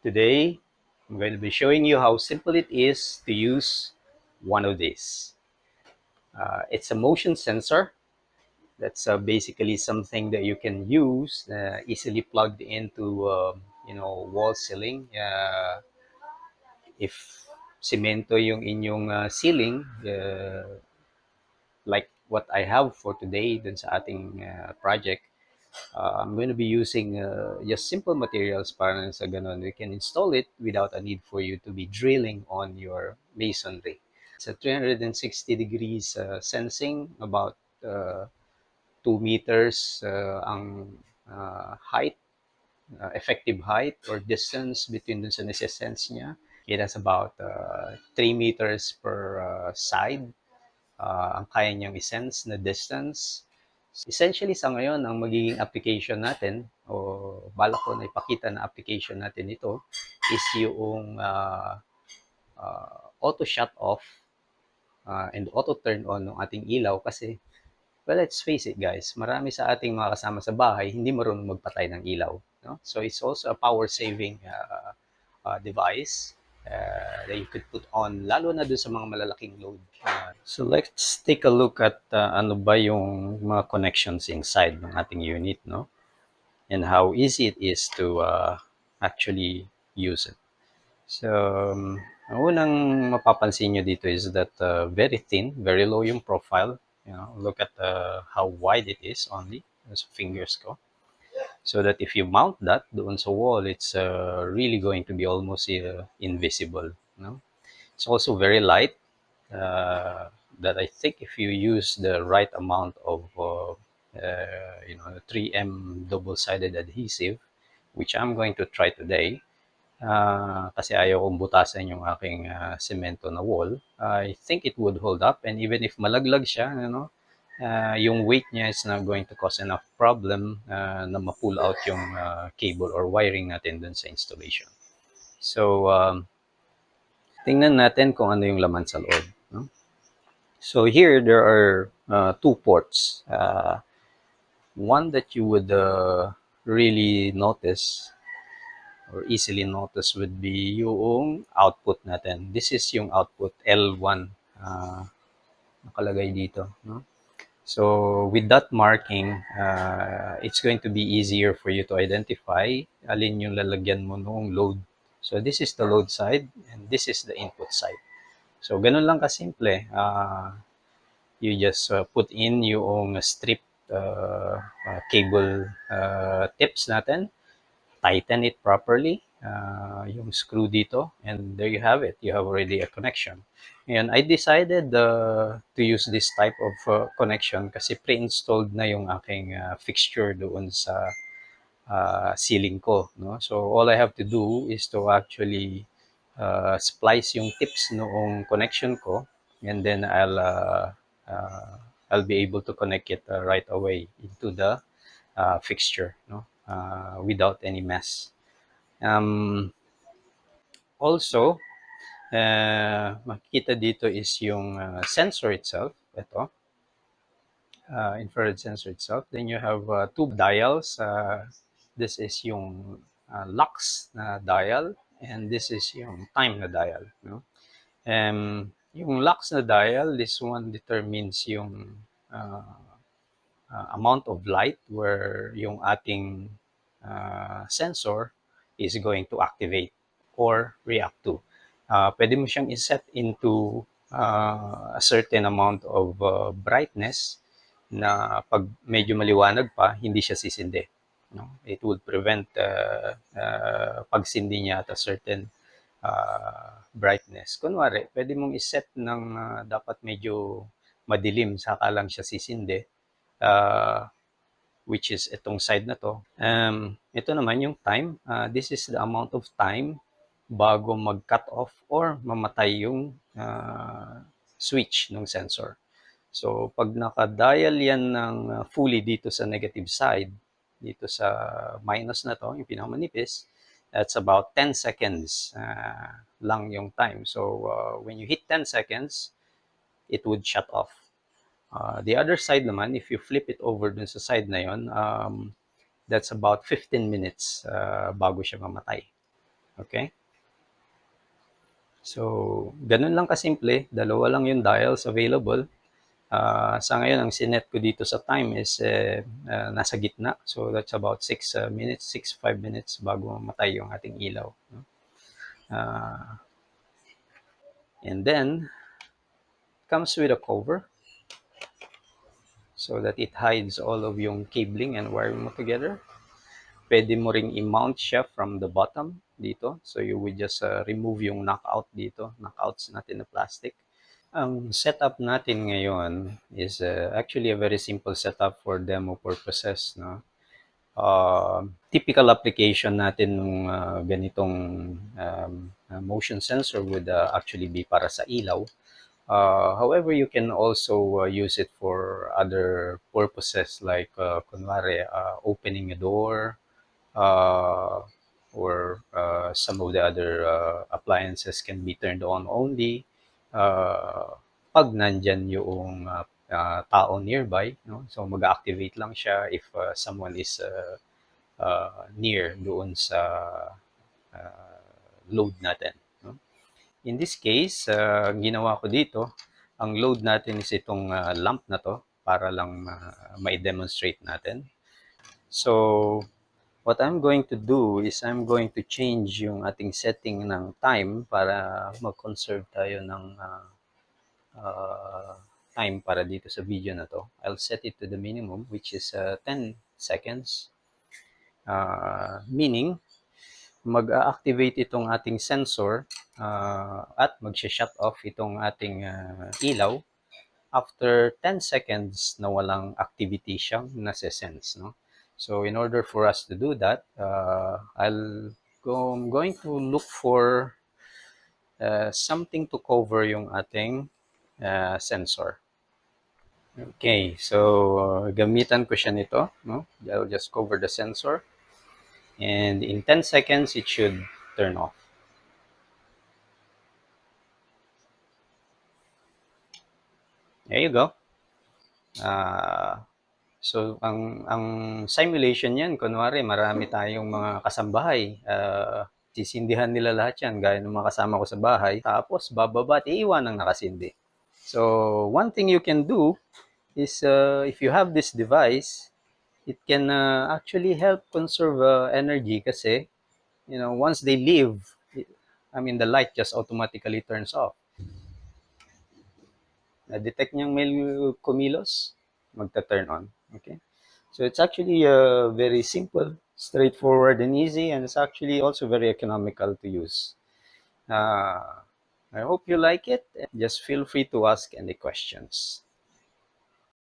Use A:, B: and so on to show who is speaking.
A: Today, I'm going to be showing you how simple it is to use one of these. It's a motion sensor. That's basically something that you can use easily plugged into wall ceiling. If semento yung inyong ceiling, like what I have for today dun sa ating project, I'm going to be using just simple materials para sa ganun. We can install it without a need for you to be drilling on your masonry. It's a 360 degrees sensing, about 2 meters ang height, effective height or distance between dun sa nasa-sense niya. It has about 3 meters per side ang kaya niyang i-sense na distance. Essentially sa ngayon, ang magiging application natin o balak ko na ipakita na application natin ito is yung auto shut off and auto turn on ng ating ilaw kasi, well, let's face it guys, marami sa ating mga kasama sa bahay hindi marunong magpatay ng ilaw. No? So it's also a power saving device that you could put on, lalo na dun sa mga malalaking load. So let's take a look at ano ba yung mga connections inside ng ating unit, no? And how easy it is to actually use it. So, ang unang mapapansin nyo dito is that very thin, very low yung profile. Look at how wide it is only, as fingers ko. So that if you mount that doon sa wall, it's really going to be almost invisible. No? It's also very light. That I think if you use the right amount of 3M double-sided adhesive, which I'm going to try today, kasi ayaw kong butasan yung aking semento na wall, I think it would hold up. And even if malaglag siya, yung weight niya is not going to cause enough problem na ma-pull out yung cable or wiring natin dun sa installation. So, tingnan natin kung ano yung laman sa loob. No? So here, there are two ports. One that you would really notice or easily notice would be yung output natin. This is yung output L1 nakalagay dito. No? So with that marking, it's going to be easier for you to identify alin yung lalagyan mo noong load. So this is the load side and this is the input side. So ganun lang kasimple. You just put in yung strip cable tips natin, tighten it properly, yung screw dito, and there you have it. You have already a connection. And I decided to use this type of connection kasi pre-installed na yung aking fixture doon sa ceiling ko. No? So all I have to do is to actually splice yung tips noong connection ko, and then I'll be able to connect it right away into the fixture, no? Without any mess. Also, makikita dito is yung sensor itself. Ito, infrared sensor itself. Then you have two dials. This is yung lux na dial, and this is yung time na dial. No? Yung lux na dial, this one determines yung amount of light where yung ating sensor is going to activate or react to. Pwede mo siyang iset into a certain amount of brightness na pag medyo maliwanag pa, hindi siya sisindi. No? It would prevent pagsindi niya at a certain brightness. Kunwari, pwede mong iset ng dapat medyo madilim, saka lang siya sisindi, which is itong side na to. Ito naman yung time. This is the amount of time bago mag-cut off or mamatay yung switch ng sensor. So, pag naka-dial yan ng fully dito sa negative side, dito sa minus na to, yung pinakamanipis, that's about 10 seconds lang yung time. So, when you hit 10 seconds, it would shut off. The other side naman, if you flip it over dun sa side na yon, that's about 15 minutes bago siya mamatay. Okay? So, ganun lang kasimple. Dalawa lang yung dials available. Sa ngayon, ang sinet ko dito sa time is nasa gitna. So, that's about 6 minutes, 5 minutes bago matay yung ating ilaw. No? Uh, and then, comes with a cover so that it hides all of yung cabling and wiring mo together. Pwede mo ring i-mount siya from the bottom dito. So, you would just remove yung knockout dito, knockouts natin na plastic. Ang setup natin ngayon is actually a very simple setup for demo purposes, no? Typical application natin ng ganitong motion sensor would actually be para sa ilaw. However, you can also use it for other purposes like kunwari opening a door, uh, or some of the other appliances can be turned on only pag nandyan yung tao nearby, no? So mag-activate lang siya if someone is near doon sa load natin, no? In this case, ginawa ko dito, ang load natin is itong lamp na to para lang ma-demonstrate natin. So, what I'm going to do is I'm going to change yung ating setting ng time para mag-conserve tayo ng uh, time para dito sa video na to. I'll set it to the minimum, which is 10 seconds. Meaning, mag-activate itong ating sensor at mag-shut off itong ating ilaw after 10 seconds na walang activity siyang nasa-sense, no? So in order for us to do that, I'm going to look for something to cover yung ating sensor. Okay, so gamitan ko siya nito, no? I'll just cover the sensor and in 10 seconds it should turn off. There you go. Uh, So, ang simulation niyan, kunwari marami tayong mga kasambahay, sisindihan nila lahat yan, gaya ng mga kasama ko sa bahay, tapos bababa at iiwan ng nakasindi. So, one thing you can do is, if you have this device, it can actually help conserve energy kasi, once they leave, I mean, the light just automatically turns off. Na-detect niyang may kumilos, magta-turn on. Okay? So it's actually very simple, straightforward, and easy, and it's actually also very economical to use. Uh, I hope you like it. Just feel free to ask any questions.